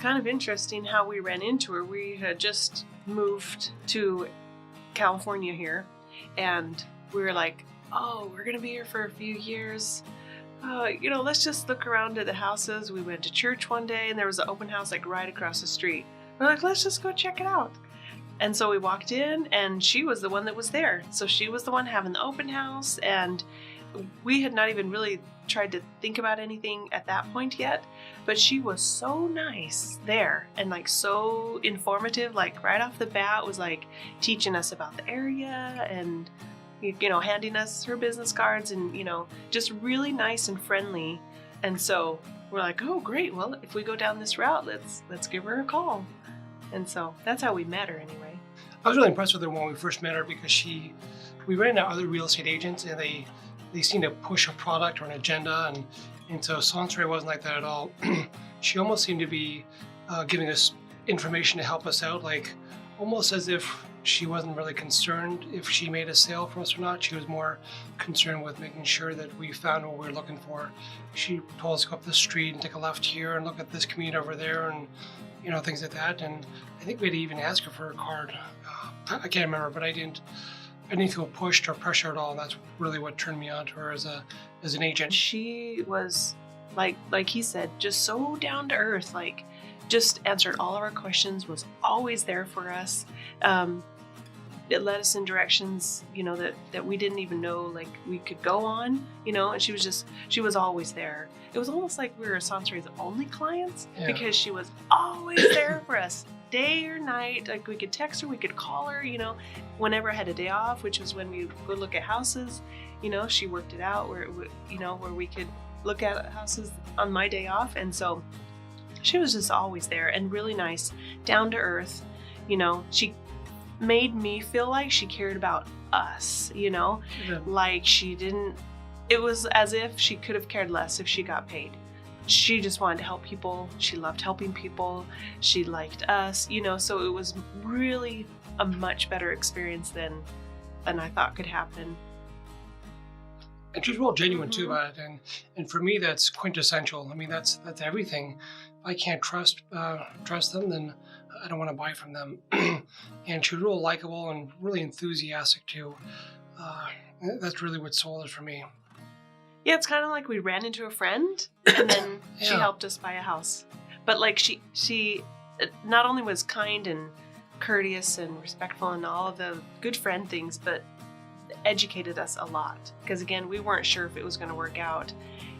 kind of interesting how we ran into her. We had just moved to California here, and we were like, oh, we're going to be here for a few years. Let's just look around at the houses. We went to church one day, and there was an open house like right across the street. We're like, let's just go check it out. And so we walked in, and she was the one that was there. So she was the one having the open house, and we had not even really tried to think about anything at that point yet, but she was so nice there and like so informative, like right off the bat was like teaching us about the area and handing us her business cards and just really nice and friendly. And so we're like, oh great, well if we go down this route, let's give her a call. And so that's how we met her anyway. I was really impressed with her when we first met her because we ran into other real estate agents and they seem to push a product or an agenda, and so Saunseray wasn't like that at all. She almost seemed to be giving us information to help us out, like almost as if she wasn't really concerned if she made a sale for us or not. She was more concerned with making sure that we found what we were looking for. She told us to go up the street and take a left here and look at this community over there and things like that. And I think we'd even ask her for a card. I can't remember, but I didn't feel pushed or pressure at all. And that's really what turned me on to her as an agent. She was like he said, just so down to earth, like just answered all of our questions, was always there for us. It led us in directions, that we didn't even know like we could go on, and she was always there. It was almost like we were Saunseray's only clients because she was always there for us, day or night. Like we could text her, we could call her, whenever I had a day off, which was when we would look at houses. She worked it out where we could look at houses on my day off. And so she was just always there and really nice, down to earth. She made me feel like she cared about us, like she didn't, it was as if she could have cared less if she got paid. She just wanted to help people. She loved helping people. She liked us, so it was really a much better experience than I thought could happen. And she's real genuine too about it, and for me that's quintessential. I mean that's everything. If I can't trust them, then I don't want to buy from them. And she was real likable and really enthusiastic too. That's really what sold it for me. Yeah, it's kind of like we ran into a friend and then she helped us buy a house. But like she not only was kind and courteous and respectful and all of the good friend things, but educated us a lot. Because again, we weren't sure if it was going to work out.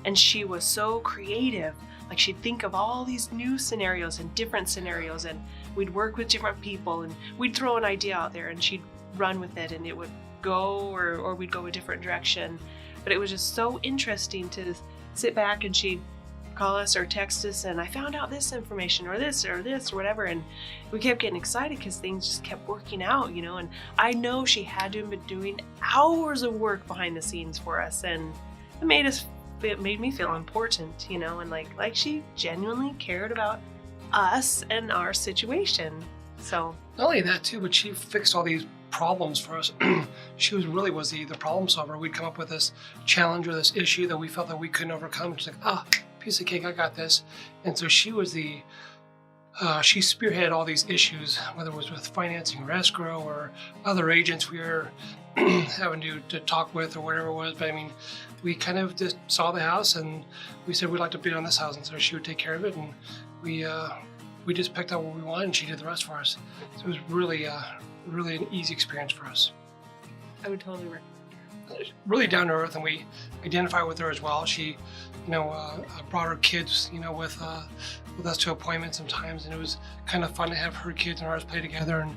And she was so creative. Like she'd think of all these new scenarios and different scenarios, and we'd work with different people and we'd throw an idea out there and she'd run with it and it would go or we'd go a different direction. But it was just so interesting to sit back and she'd call us or text us and I found out this information or this or whatever, and we kept getting excited because things just kept working out, and I know she had to have been doing hours of work behind the scenes for us, and it made me feel important, and like she genuinely cared about us and our situation. So not only that too, but she fixed all these problems for us. She was the problem solver. We'd come up with this challenge or this issue that we felt that we couldn't overcome. She's like, piece of cake, I got this. And so she was she spearheaded all these issues, whether it was with financing or escrow or other agents we were having to talk with or whatever it was. But I mean, we kind of just saw the house and we said we'd like to bid on this house, and so she would take care of it, and we just picked out what we wanted and she did the rest for us. So it was really an easy experience for us. I would totally recommend her. Really down to earth, and we identify with her as well. She brought her kids with us to appointments sometimes, and it was kind of fun to have her kids and ours play together. And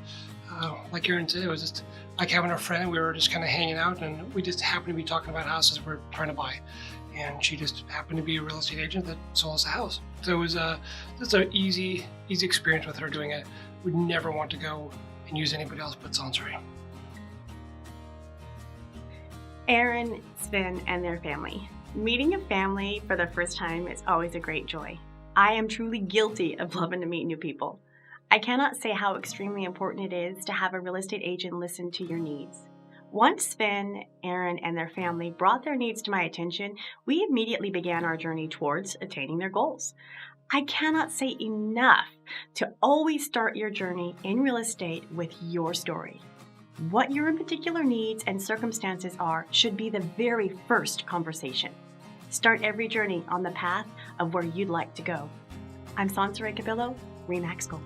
like Erin said, it was just like having a friend. We were just kind of hanging out, and we just happened to be talking about houses we're trying to buy, and she just happened to be a real estate agent that sold us a house. So it was just an easy experience with her doing it. We'd never want to go and use anybody else but Saunseray. Erin, Sven, and their family. Meeting a family for the first time is always a great joy. I am truly guilty of loving to meet new people. I cannot say how extremely important it is to have a real estate agent listen to your needs. Once Sven, Erin, and their family brought their needs to my attention, we immediately began our journey towards attaining their goals. I cannot say enough to always start your journey in real estate with your story. What your particular needs and circumstances are should be the very first conversation. Start every journey on the path of where you'd like to go. I'm Saunseray Cabillo, RE/MAX School.